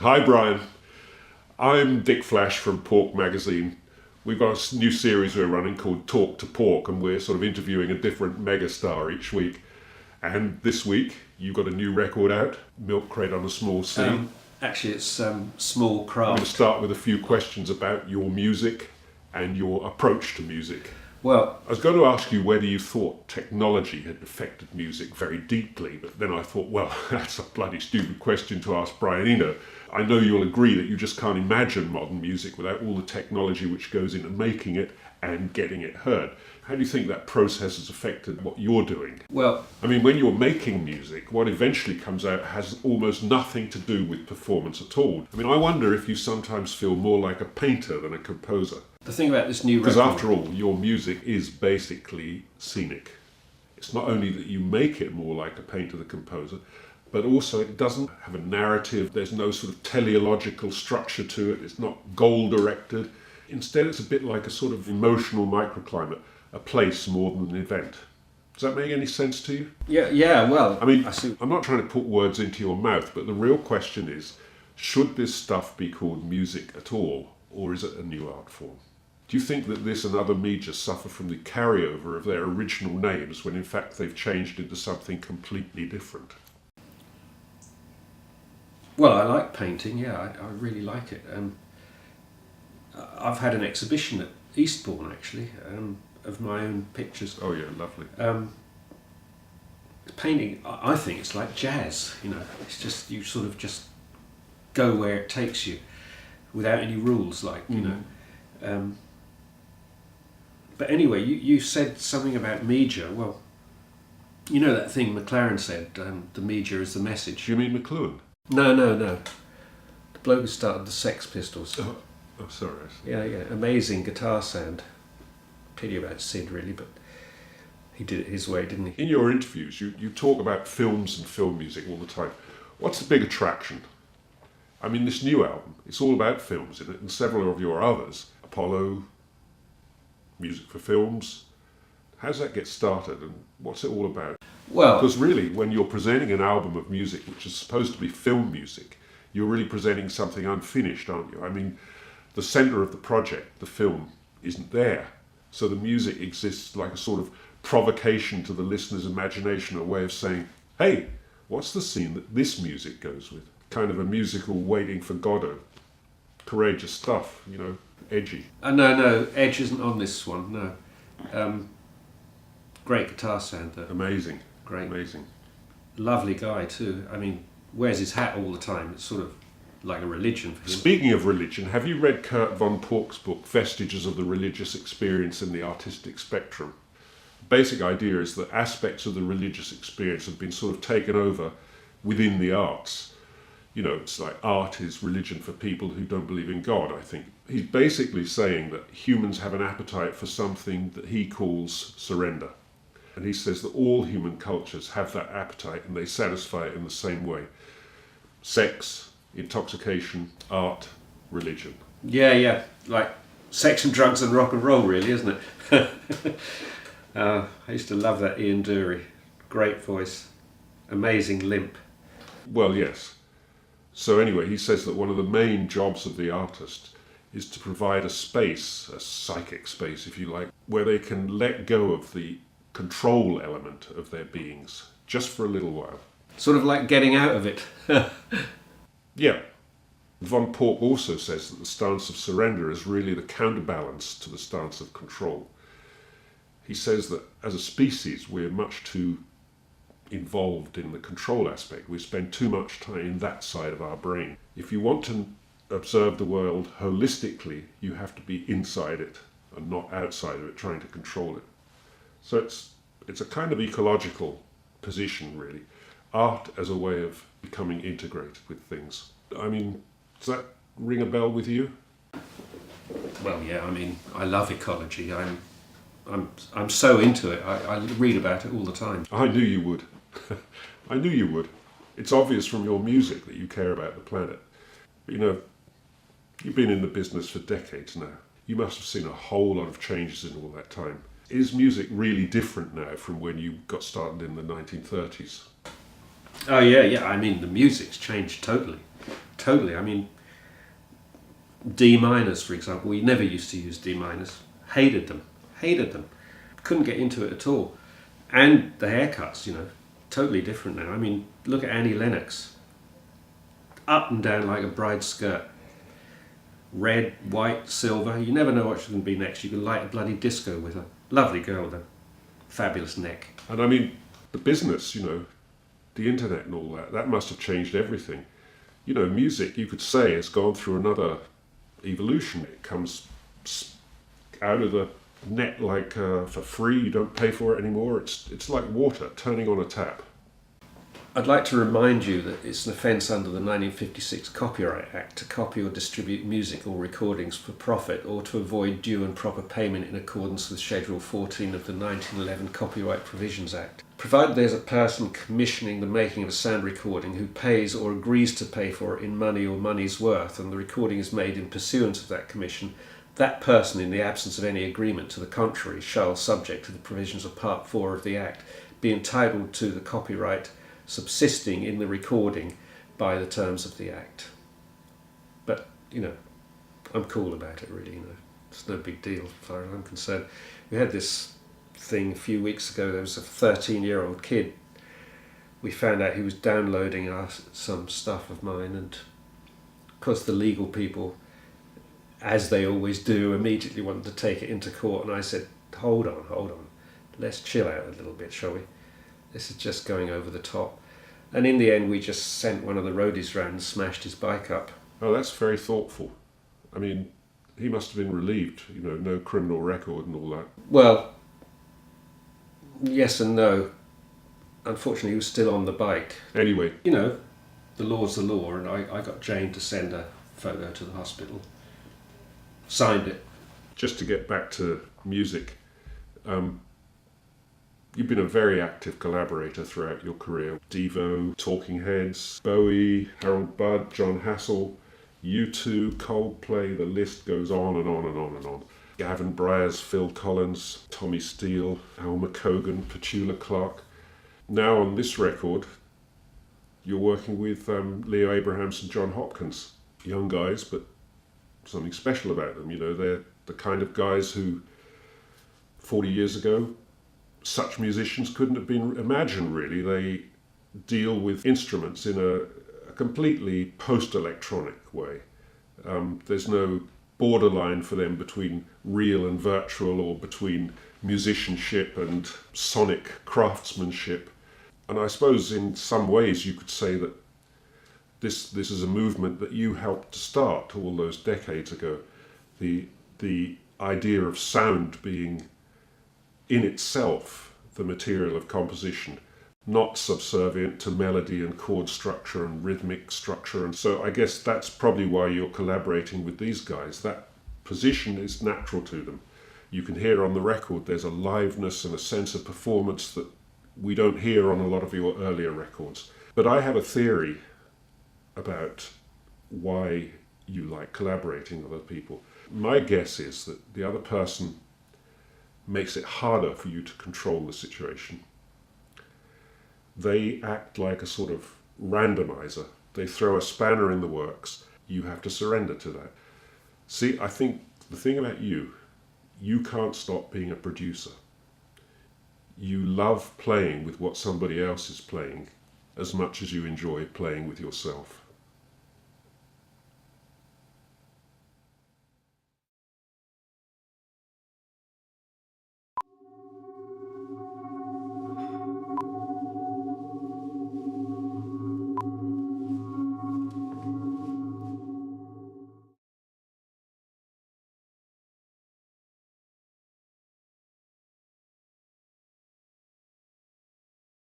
Hi Brian, I'm Dick Flash from Pork Magazine. We've got a new series we're running called Talk to Pork, and we're sort of interviewing a different megastar each week. And this week, you've got a new record out, Milk Crate on a Small Sea. Actually, it's Small Craft. I'm going to start with a few questions about your music and your approach to music. Well, I was going to ask you whether you thought technology had affected music very deeply, but then I thought, well, that's a bloody stupid question to ask Brian Eno. I know you'll agree that you just can't imagine modern music without all the technology which goes into making it and getting it heard. How do you think that process has affected what you're doing? well, I mean, when you're making music, what eventually comes out has almost nothing to do with performance at all. I mean, I wonder if you sometimes feel more like a painter than a composer. the thing about this new record... Because after all, your music is basically scenic. It's not only that you make it more like a painter than a composer, but also it doesn't have a narrative. There's no sort of teleological structure to it. It's not goal-directed. Instead, it's a bit like a sort of emotional microclimate, a place more than an event. Does that make any sense to you? Yeah, well, I mean, I see. I'm not trying to put words into your mouth, but the real question is, should this stuff be called music at all, or is it a new art form? Do you think that this and other media suffer from the carryover of their original names when in fact they've changed into something completely different? Well, I like painting, yeah, I really like it. I've had an exhibition at Eastbourne, actually, of my own pictures. Oh yeah, lovely. Painting, I think it's like jazz, you know. It's just, you sort of just go where it takes you without any rules, like, you know. But anyway, you said something about media. Well, you know that thing McLaren said, the media is the message. Do you mean McLuhan? No. The bloke who started the Sex Pistols. Oh, sorry. Yeah, amazing guitar sound. Pity about Sid, really, but he did it his way, didn't he? In your interviews, you talk about films and film music all the time. What's the big attraction? I mean, this new album, it's all about films in it, and several of your others, Apollo, music for films. How does that get started, and what's it all about? Well, Because really, when you're presenting an album of music which is supposed to be film music, you're really presenting something unfinished, aren't you? I mean, the centre of the project, the film, isn't there. So the music exists like a sort of provocation to the listener's imagination, a way of saying, hey, what's the scene that this music goes with? Kind of a musical Waiting for Godot. Courageous stuff, you know, edgy. no, Edge isn't on this one, no. Great guitar sound, though. Amazing. Great. Amazing. Lovely guy, too. I mean, wears his hat all the time. It's sort of like a religion for him. Speaking of religion, have you read Kurt von Pork's book, Vestiges of the Religious Experience in the Artistic Spectrum? The basic idea is that aspects of the religious experience have been sort of taken over within the arts. You know, it's like art is religion for people who don't believe in God, I think. He's basically saying that humans have an appetite for something that he calls surrender. And he says that all human cultures have that appetite and they satisfy it in the same way. Sex, intoxication, art, religion. Yeah, like sex and drugs and rock and roll, really, isn't it? I used to love that Ian Dury. Great voice. Amazing limp. Well, yes. So anyway, he says that one of the main jobs of the artist is to provide a space, a psychic space, if you like, where they can let go of the control element of their beings, just for a little while. Sort of like getting out of it. Yeah. Von Pork also says that the stance of surrender is really the counterbalance to the stance of control. He says that as a species, we're much too involved in the control aspect. We spend too much time in that side of our brain. If you want to observe the world holistically, you have to be inside it and not outside of it, trying to control it. So it's a kind of ecological position, really. Art as a way of becoming integrated with things. I mean, does that ring a bell with you? Well, yeah, I mean, I love ecology. I'm so into it. I read about it all the time. I knew you would. I knew you would. It's obvious from your music that you care about the planet. But, you know, you've been in the business for decades now. You must have seen a whole lot of changes in all that time. Is music really different now from when you got started in the 1930s? Oh, yeah. I mean, the music's changed totally. totally. I mean, D minors, for example, we never used to use D minors. Hated them. Couldn't get into it at all. And the haircuts, you know, totally different now. I mean, look at Annie Lennox. Up and down like a bride's skirt. Red, white, silver. You never know what she's going to be next. You can light a bloody disco with her. Lovely girl, though. Fabulous neck. And I mean, the business, you know, the internet and all that must have changed everything. You know, music, you could say, has gone through another evolution. It comes out of the net like for free. You don't pay for it anymore. It's like water turning on a tap. I'd like to remind you that it's an offence under the 1956 Copyright Act to copy or distribute music or recordings for profit or to avoid due and proper payment in accordance with Schedule 14 of the 1911 Copyright Provisions Act. Provided there's a person commissioning the making of a sound recording who pays or agrees to pay for it in money or money's worth, and the recording is made in pursuance of that commission, that person, in the absence of any agreement to the contrary, shall, subject to the provisions of Part 4 of the Act, be entitled to the copyright subsisting in the recording by the terms of the Act. But, you know, I'm cool about it, really, you know. It's no big deal as far as I'm concerned. We had this thing a few weeks ago. There was a 13-year-old kid. We found out he was downloading some stuff of mine, and of course the legal people, as they always do, immediately wanted to take it into court, and I said, hold on, let's chill out a little bit, shall we? This is just going over the top. And in the end, we just sent one of the roadies round and smashed his bike up. Oh, that's very thoughtful. I mean, he must have been relieved, you know, no criminal record and all that. Well, yes and no. Unfortunately, he was still on the bike. Anyway. You know, the law's the law, and I got Jane to send a photo to the hospital. Signed it. Just to get back to music, you've been a very active collaborator throughout your career. Devo, Talking Heads, Bowie, Harold Budd, John Hassel, U2, Coldplay, the list goes on and on and on and on. Gavin Bryars, Phil Collins, Tommy Steele, Al McCogan, Petula Clark. Now on this record, you're working with Leo Abrahams and John Hopkins. Young guys, but something special about them. You know, they're the kind of guys who 40 years ago, such musicians couldn't have been imagined, really. They deal with instruments in a completely post-electronic way. There's no borderline for them between real and virtual, or between musicianship and sonic craftsmanship. And I suppose in some ways you could say that this is a movement that you helped to start all those decades ago. The idea of sound being in itself the material of composition, not subservient to melody and chord structure and rhythmic structure. And so I guess that's probably why you're collaborating with these guys. That position is natural to them. You can hear on the record there's a liveness and a sense of performance that we don't hear on a lot of your earlier records. But I have a theory about why you like collaborating with other people. My guess is that the other person makes it harder for you to control the situation. They act like a sort of randomizer. They throw a spanner in the works. You have to surrender to that. See, I think the thing about you can't stop being a producer. You love playing with what somebody else is playing as much as you enjoy playing with yourself.